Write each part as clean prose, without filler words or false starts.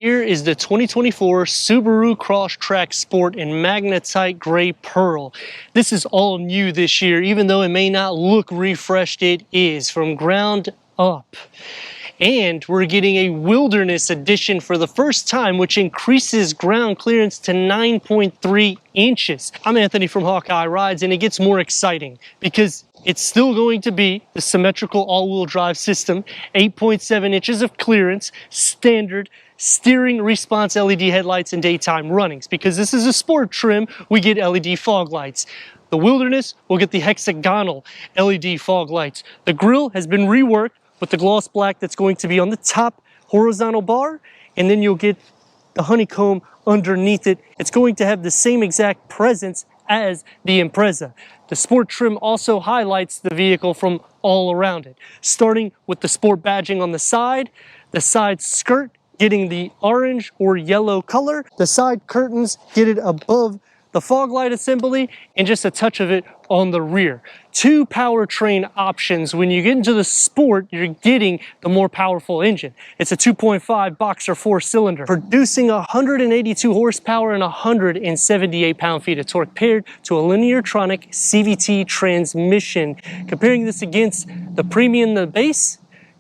Here is the 2024 Subaru Crosstrek Sport in magnetite gray pearl. This is all new this year, even though it may not look refreshed, it is from ground up. And we're getting a wilderness edition for the first time, which increases ground clearance to 9.3 inches. I'm Anthony from Hawkeye Rides, and it gets more exciting because it's still going to be the symmetrical all-wheel drive system, 8.7 inches of clearance, standard, steering response LED headlights and daytime runnings. Because this is a sport trim, we get LED fog lights. The Wilderness will get the hexagonal LED fog lights. The grille has been reworked with the gloss black that's going to be on the top horizontal bar, and then you'll get the honeycomb underneath it. It's going to have the same exact presence as the Impreza. The sport trim also highlights the vehicle from all around it, starting with the sport badging on the side skirt getting the orange or yellow color, the side curtains get it above the fog light assembly, and just a touch of it on the rear. Two powertrain options. When you get into the sport, you're getting the more powerful engine. It's a 2.5 boxer 4-cylinder, producing 182 horsepower and 178 pound-feet of torque, paired to a linear-tronic CVT transmission. Comparing this against the Premium, the base,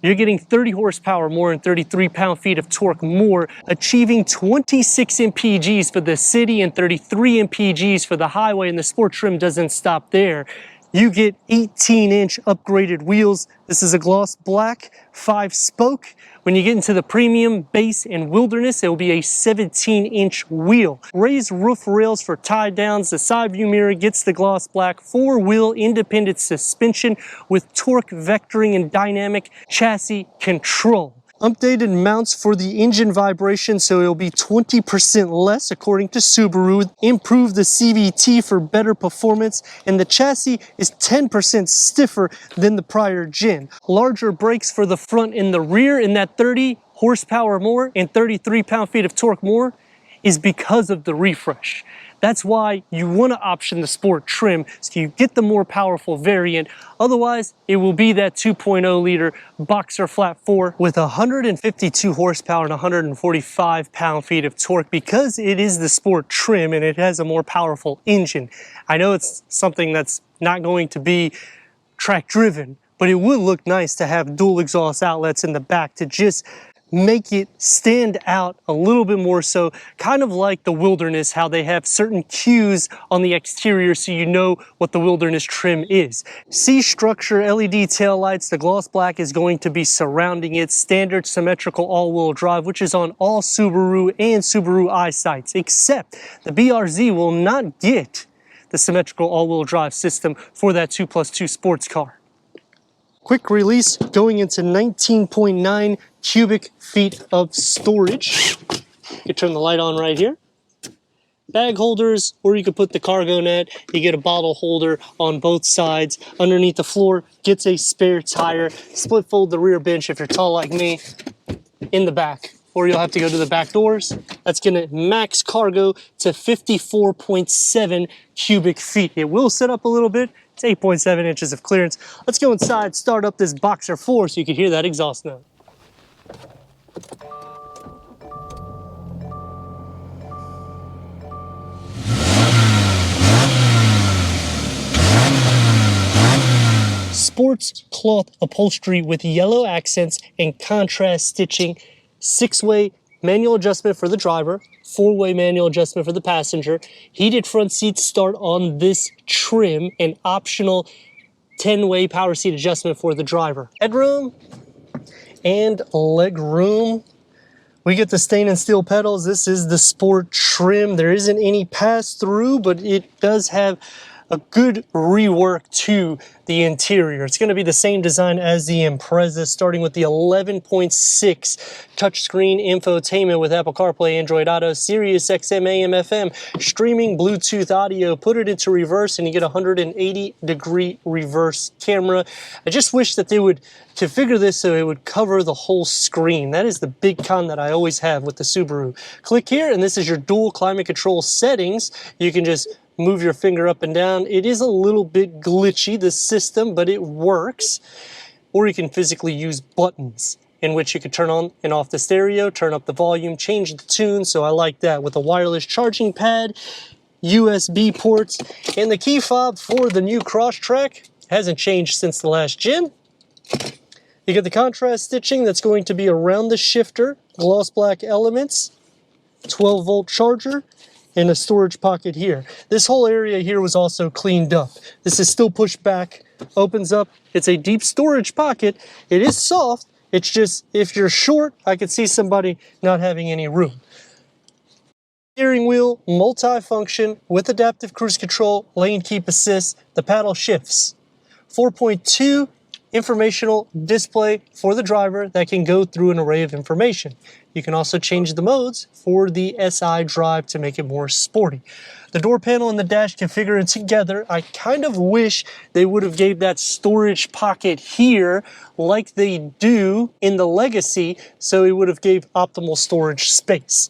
you're getting 30 horsepower more and 33 pound-feet of torque more, achieving 26 mpgs for the city and 33 mpgs for the highway, and the sport trim doesn't stop there. You get 18-inch upgraded wheels. This is a gloss black, 5-spoke. When you get into the Premium, Base, and Wilderness, it will be a 17-inch wheel. Raised roof rails for tie downs. The side view mirror gets the gloss black, 4-wheel independent suspension with torque vectoring and dynamic chassis control. Updated mounts for the engine vibration, so it'll be 20% less according to Subaru. Improve the CVT for better performance, and the chassis is 10% stiffer than the prior gen. Larger brakes for the front and the rear, and that 30 horsepower more and 33 pound-feet of torque more is because of the refresh. That's why you want to option the sport trim, so you get the more powerful variant. Otherwise, it will be that 2.0 liter boxer flat 4 with 152 horsepower and 145 pound-feet of torque, because it is the sport trim and it has a more powerful engine. I know it's something that's not going to be track driven, but it would look nice to have dual exhaust outlets in the back to just make it stand out a little bit more, so kind of like the Wilderness, how they have certain cues on the exterior so you know what the Wilderness trim is. C-structure LED taillights, the gloss black is going to be surrounding it. Standard symmetrical all-wheel drive, which is on all Subaru and Subaru eyesights, except the BRZ will not get the symmetrical all-wheel drive system for that 2+2 sports car. Quick release going into 19.9 cubic feet of storage. You can turn the light on right here. Bag holders, or you could put the cargo net. You get a bottle holder on both sides. Underneath the floor gets a spare tire. Split fold the rear bench if you're tall like me in the back, or you'll have to go to the back doors. That's gonna max cargo to 54.7 cubic feet. It will set up a little bit. It's 8.7 inches of clearance. Let's go inside, start up this boxer 4 so you can hear that exhaust note. Sports cloth upholstery with yellow accents and contrast stitching. 6-way manual adjustment for the driver, 4-way manual adjustment for the passenger. Heated front seats start on this trim, and optional 10-way power seat adjustment for the driver. Headroom and leg room. We get the stainless steel pedals. This is the sport trim. There isn't any pass-through, but it does have a good rework to the interior. It's going to be the same design as the Impreza, starting with the 11.6 touchscreen infotainment with Apple CarPlay, Android Auto, Sirius XM, AM, FM, streaming Bluetooth audio. Put it into reverse and you get a 180-degree reverse camera. I just wish that they would configure this so it would cover the whole screen. That is the big con that I always have with the Subaru. Click here and this is your dual climate control settings. You can just move your finger up and down. It is a little bit glitchy, the system, but it works. Or you can physically use buttons. in which you could turn on and off the stereo, turn up the volume, change the tune, so I like that, with a wireless charging pad, USB ports, and the key fob for the new Crosstrek hasn't changed since the last gen. You get the contrast stitching that's going to be around the shifter, gloss black elements, 12-volt charger, and a storage pocket here. This whole area here was also cleaned up. This is still pushed back, opens up. It's a deep storage pocket. It is soft. It's just, if you're short, I could see somebody not having any room. Steering wheel, multi-function with adaptive cruise control, lane keep assist, the paddle shifts. 4.2 informational display for the driver that can go through an array of information. You can also change the modes for the SI drive to make it more sporty. The door panel and the dash configuring together. I kind of wish they would have gave that storage pocket here like they do in the Legacy, so it would have gave optimal storage space.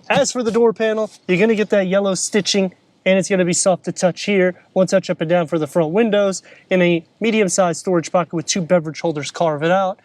As for the door panel, you're going to get that yellow stitching, and it's going to be soft to touch here, one touch up and down for the front windows, and a medium-sized storage pocket with 2 beverage holders carved out.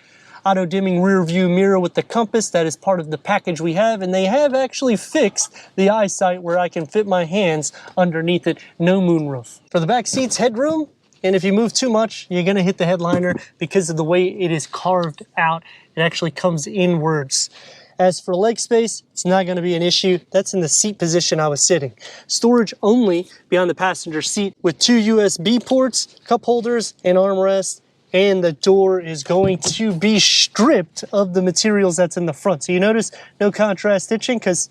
Auto-dimming rear view mirror with the compass, that is part of the package we have, and they have actually fixed the eyesight where I can fit my hands underneath it, no moonroof. For the back seats, headroom, and if you move too much, you're going to hit the headliner because of the way it is carved out. It actually comes inwards. As for leg space, it's not going to be an issue. That's in the seat position I was sitting. Storage only beyond the passenger seat with 2 USB ports, cup holders, and armrest. And the door is going to be stripped of the materials that's in the front. So you notice no contrast stitching because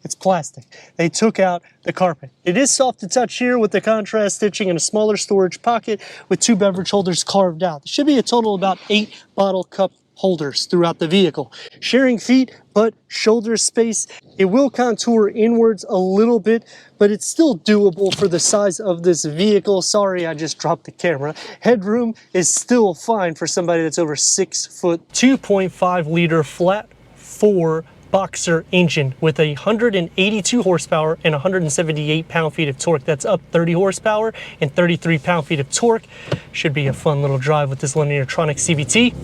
it's plastic. They took out the carpet. It is soft to touch here with the contrast stitching and a smaller storage pocket with 2 beverage holders carved out. There should be a total of about 8 bottle cup holders throughout the vehicle. Sharing feet, but shoulder space. It will contour inwards a little bit, but it's still doable for the size of this vehicle. Sorry, I just dropped the camera. Headroom is still fine for somebody that's over 6 foot. 2.5 liter flat 4 boxer engine with 182 horsepower and 178 pound-feet of torque. That's up 30 horsepower and 33 pound-feet of torque. Should be a fun little drive with this Lineartronic CVT.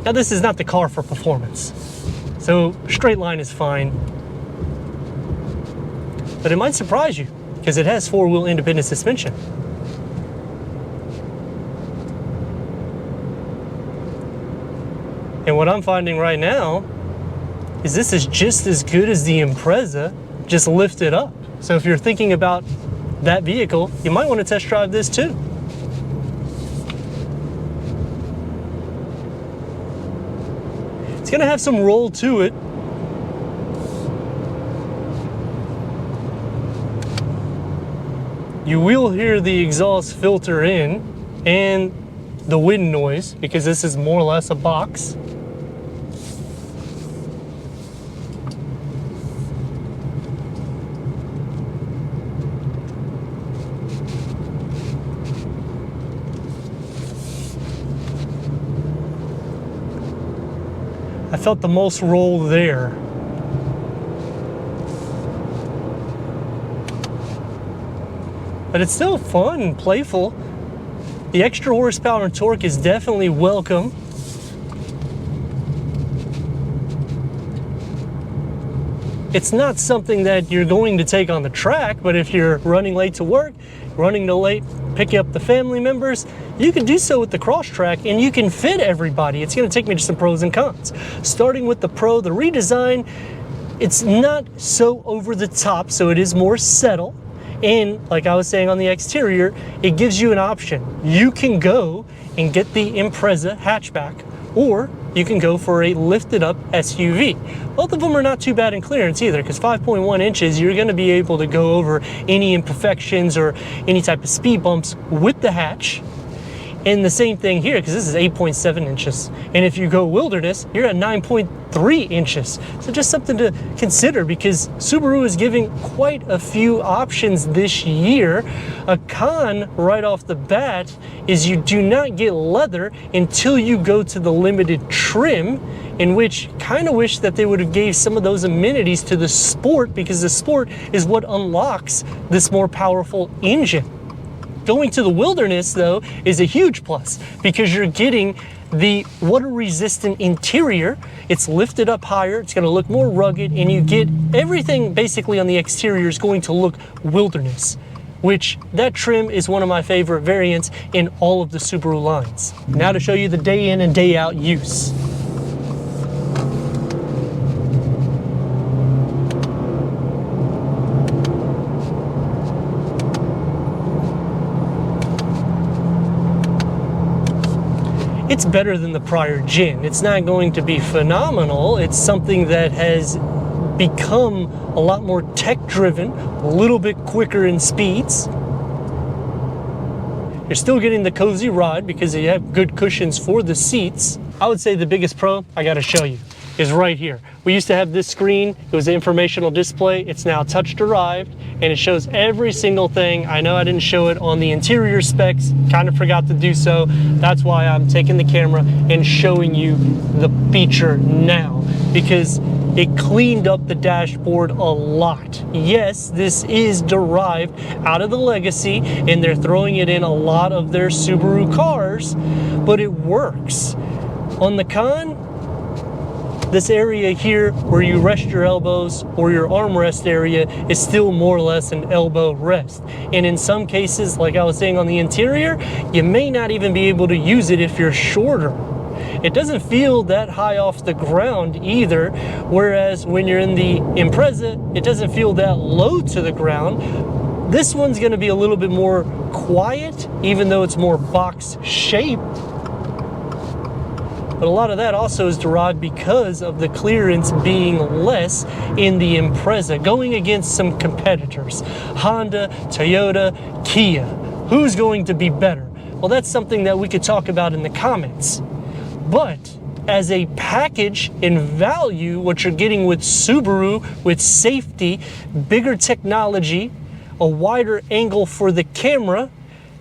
Now this is not the car for performance, so straight line is fine, but it might surprise you because it has 4-wheel independent suspension. And what I'm finding right now is this is just as good as the Impreza, just lifted up. So if you're thinking about that vehicle, you might want to test drive this too. It's gonna have some roll to it. You will hear the exhaust filter in and the wind noise because this is more or less a box. I felt the most roll there. But it's still fun and playful. The extra horsepower and torque is definitely welcome. It's not something that you're going to take on the track, but if you're running late to work, running late, pick up the family members, you can do so with the Crosstrek and you can fit everybody. It's going to take me to some pros and cons. Starting with the pro, the redesign, it's not so over the top, so it is more settle. And like I was saying on the exterior, it gives you an option. You can go and get the Impreza hatchback, or you can go for a lifted up SUV. Both of them are not too bad in clearance either, because 5.1 inches, you're gonna be able to go over any imperfections or any type of speed bumps with the hatch. And the same thing here, because this is 8.7 inches. And if you go wilderness, you're at 9.3 inches. So just something to consider, because Subaru is giving quite a few options this year. A con right off the bat is you do not get leather until you go to the limited trim, in which kind of wish that they would have gave some of those amenities to the Sport, because the Sport is what unlocks this more powerful engine. Going to the wilderness, though, is a huge plus because you're getting the water-resistant interior. It's lifted up higher, it's going to look more rugged, and you get everything basically on the exterior is going to look wilderness, which that trim is one of my favorite variants in all of the Subaru lines. Now to show you the day in and day out use. It's better than the prior gen. It's not going to be phenomenal. It's something that has become a lot more tech-driven, a little bit quicker in speeds. You're still getting the cozy ride because you have good cushions for the seats. I would say the biggest pro I gotta show you is right here. We used to have this screen, it was an informational display. It's now touch derived and it shows every single thing. I know I didn't show it on the interior specs, kind of forgot to do so. That's why I'm taking the camera and showing you the feature now, because it cleaned up the dashboard a lot. Yes, this is derived out of the legacy and they're throwing it in a lot of their Subaru cars, but it works. On the con, this area here where you rest your elbows or your armrest area is still more or less an elbow rest. And in some cases, like I was saying on the interior, you may not even be able to use it if you're shorter. It doesn't feel that high off the ground either, whereas when you're in the Impreza, it doesn't feel that low to the ground. This one's gonna be a little bit more quiet, even though it's more box shaped. But a lot of that also is derived because of the clearance being less in the Impreza, going against some competitors. Honda, Toyota, Kia. Who's going to be better? Well, that's something that we could talk about in the comments. But as a package in value, what you're getting with Subaru, with safety, bigger technology, a wider angle for the camera,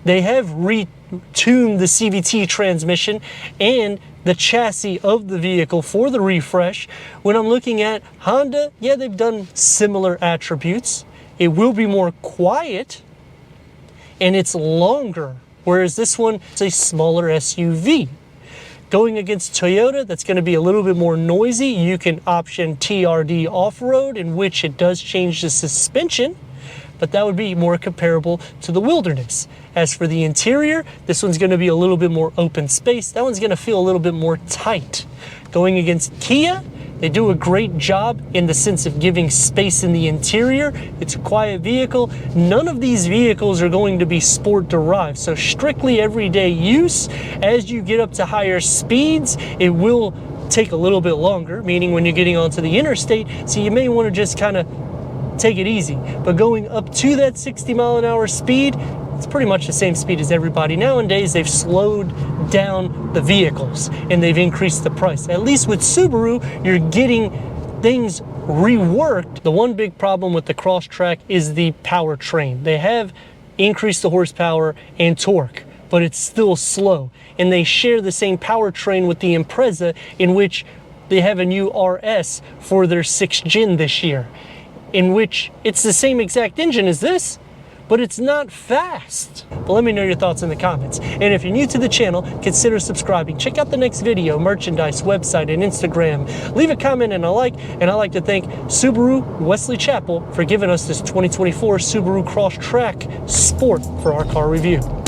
they have retuned the CVT transmission and the chassis of the vehicle for the refresh. When I'm looking at Honda, yeah, they've done similar attributes. It will be more quiet and it's longer, whereas this one is a smaller SUV. Going against Toyota, that's going to be a little bit more noisy. You can option TRD off-road, in which it does change the suspension, but that would be more comparable to the wilderness. As for the interior, this one's going to be a little bit more open space. That one's going to feel a little bit more tight. Going against Kia, they do a great job in the sense of giving space in the interior. It's a quiet vehicle. None of these vehicles are going to be sport derived, so strictly everyday use. As you get up to higher speeds, it will take a little bit longer, meaning when you're getting onto the interstate, so you may want to just kind of take it easy. But going up to that 60 mile an hour speed, it's pretty much the same speed as everybody. Nowadays, they've slowed down the vehicles and they've increased the price. At least with Subaru, you're getting things reworked. The one big problem with the Crosstrek is the powertrain. They have increased the horsepower and torque, but it's still slow. And they share the same powertrain with the Impreza, in which they have a new RS for their 6th gen this year, in which it's the same exact engine as this, but it's not fast. But let me know your thoughts in the comments. And if you're new to the channel, consider subscribing. Check out the next video, merchandise, website, and Instagram. Leave a comment and a like. And I'd like to thank Subaru Wesley Chapel for giving us this 2024 Subaru Crosstrek Sport for our car review.